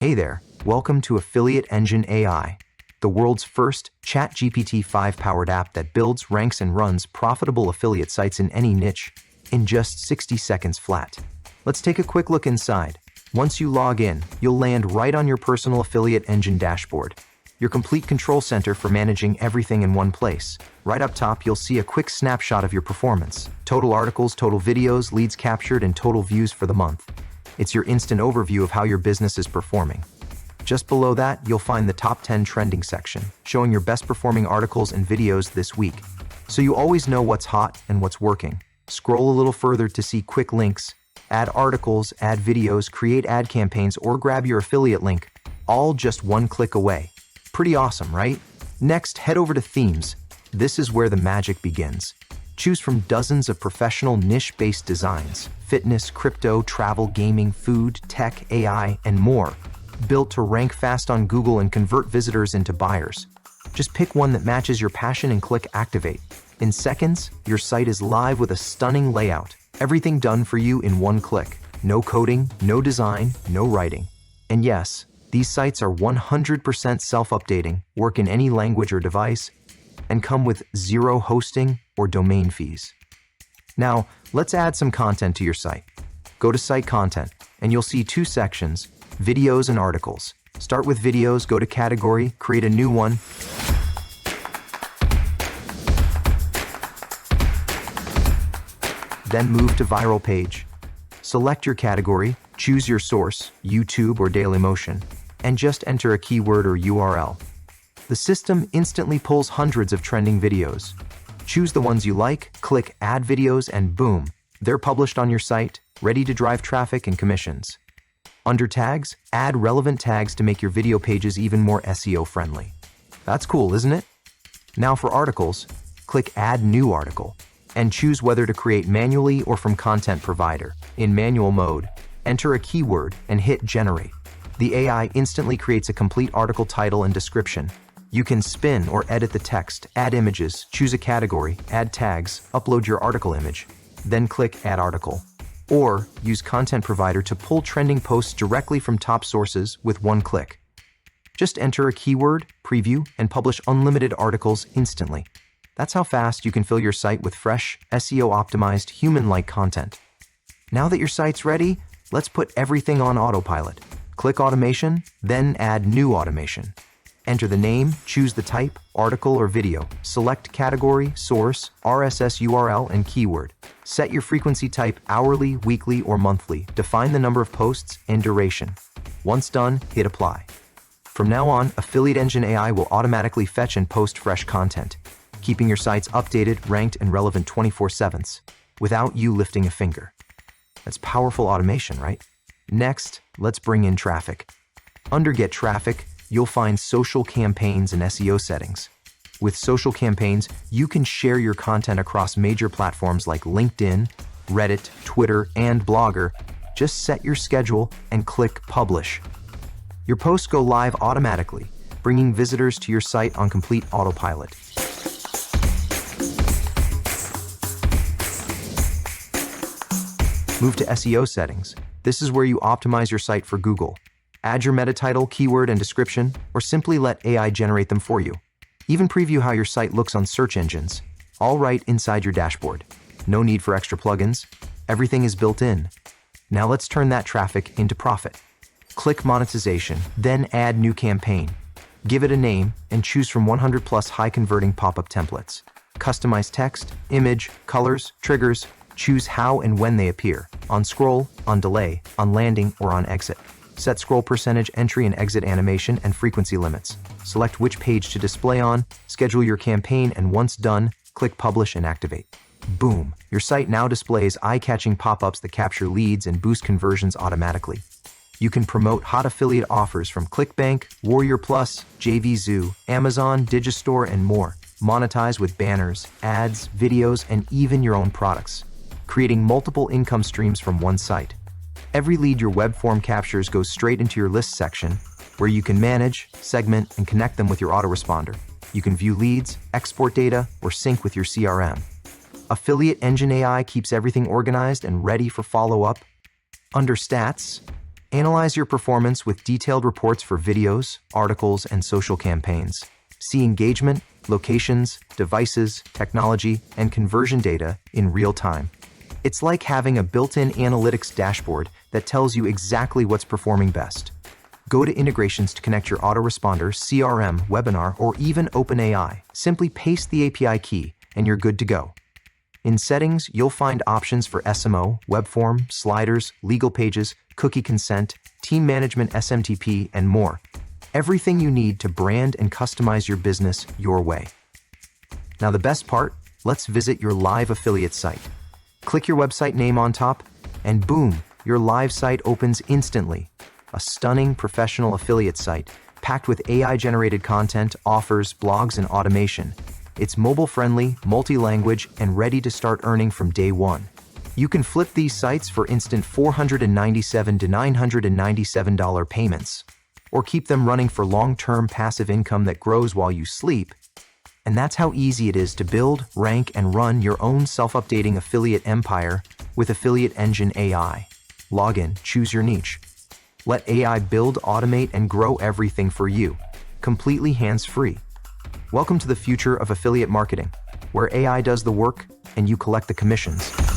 Hey there, welcome to Affiliate Engine AI, the world's first ChatGPT-5 powered app that builds, ranks, and runs profitable affiliate sites in any niche in just 60 seconds flat. Let's take a quick look inside. Once you log in, you'll land right on your personal Affiliate Engine dashboard, your complete control center for managing everything in one place. Right up top, you'll see a quick snapshot of your performance, total articles, total videos, leads captured, and total views for the month. It's your instant overview of how your business is performing. Just below that, you'll find the top 10 trending section, showing your best performing articles and videos this week, so you always know what's hot and what's working. Scroll a little further to see quick links, add articles, add videos, create ad campaigns, or grab your affiliate link, all just one click away. Pretty awesome, right? Next, head over to Themes. This is where the magic begins. Choose from dozens of professional niche-based designs: fitness, crypto, travel, gaming, food, tech, AI, and more, built to rank fast on Google and convert visitors into buyers. Just pick one that matches your passion and click Activate. In seconds, your site is live with a stunning layout. Everything done for you in one click. No coding, no design, no writing. And yes, these sites are 100% self-updating, work in any language or device, and come with zero hosting or domain fees. Now, let's add some content to your site. Go to Site Content, and you'll see two sections: videos and articles. Start with videos, go to Category, create a new one. Then move to Viral Page. Select your category, choose your source, YouTube or Dailymotion, and just enter a keyword or URL. The system instantly pulls hundreds of trending videos. Choose the ones you like, click Add Videos, and boom, they're published on your site, ready to drive traffic and commissions. Under Tags, add relevant tags to make your video pages even more SEO friendly. That's cool, isn't it? Now for articles, click Add New Article, and choose whether to create manually or from content provider. In manual mode, enter a keyword and hit Generate. The AI instantly creates a complete article title and description. You can spin or edit the text, add images, choose a category, add tags, upload your article image, then click Add Article. Or use Content Provider to pull trending posts directly from top sources with one click. Just enter a keyword, preview, and publish unlimited articles instantly. That's how fast you can fill your site with fresh, SEO-optimized, human-like content. Now that your site's ready, let's put everything on autopilot. Click Automation, then add New Automation. Enter the name, choose the type, article or video, select category, source, RSS URL, and keyword. Set your frequency type hourly, weekly, or monthly. Define the number of posts and duration. Once done, hit Apply. From now on, Affiliate Engine AI will automatically fetch and post fresh content, keeping your sites updated, ranked, and relevant 24/7 without you lifting a finger. That's powerful automation, right? Next, let's bring in traffic. Under Get Traffic, you'll find social campaigns and SEO settings. With social campaigns, you can share your content across major platforms like LinkedIn, Reddit, Twitter, and Blogger. Just set your schedule and click Publish. Your posts go live automatically, bringing visitors to your site on complete autopilot. Move to SEO settings. This is where you optimize your site for Google. Add your meta title, keyword, and description, or simply let AI generate them for you. Even preview how your site looks on search engines, all right inside your dashboard. No need for extra plugins. Everything is built in. Now let's turn that traffic into profit. Click Monetization, then add New Campaign. Give it a name and choose from 100 plus high-converting pop-up templates. Customize text, image, colors, triggers. Choose how and when they appear: on scroll, on delay, on landing, or on exit. Set scroll percentage, entry and exit animation, and frequency limits. Select which page to display on, schedule your campaign, and once done, click Publish and Activate. Boom! Your site now displays eye-catching pop-ups that capture leads and boost conversions automatically. You can promote hot affiliate offers from ClickBank, Warrior Plus, JVZoo, Amazon, Digistore, and more. Monetize with banners, ads, videos, and even your own products, creating multiple income streams from one site. Every lead your web form captures goes straight into your list section, where you can manage, segment, and connect them with your autoresponder. You can view leads, export data, or sync with your CRM. Affiliate Engine AI keeps everything organized and ready for follow-up. Under Stats, Analyze your performance with detailed reports for videos, articles, and social campaigns. See engagement, locations, devices, technology, and conversion data in real time. It's like having a built-in analytics dashboard that tells you exactly what's performing best. Go to integrations to connect your autoresponder, CRM, webinar, or even OpenAI. Simply paste the API key, and you're good to go. In settings, you'll find options for SMO, web form, sliders, legal pages, cookie consent, team management SMTP, and more. Everything you need to brand and customize your business your way. Now the best part, let's visit your live affiliate site. Click your website name on top, and boom, your live site opens instantly. A stunning professional affiliate site, packed with AI-generated content, offers, blogs, and automation. It's mobile-friendly, multi-language, and ready to start earning from day one. You can flip these sites for instant $497 to $997 payments, or keep them running for long-term passive income that grows while you sleep. And that's how easy it is to build, rank, and run your own self-updating affiliate empire with Affiliate Engine AI. Log in, choose your niche. Let AI build, automate, and grow everything for you, completely hands-free. Welcome to the future of affiliate marketing, where AI does the work and you collect the commissions.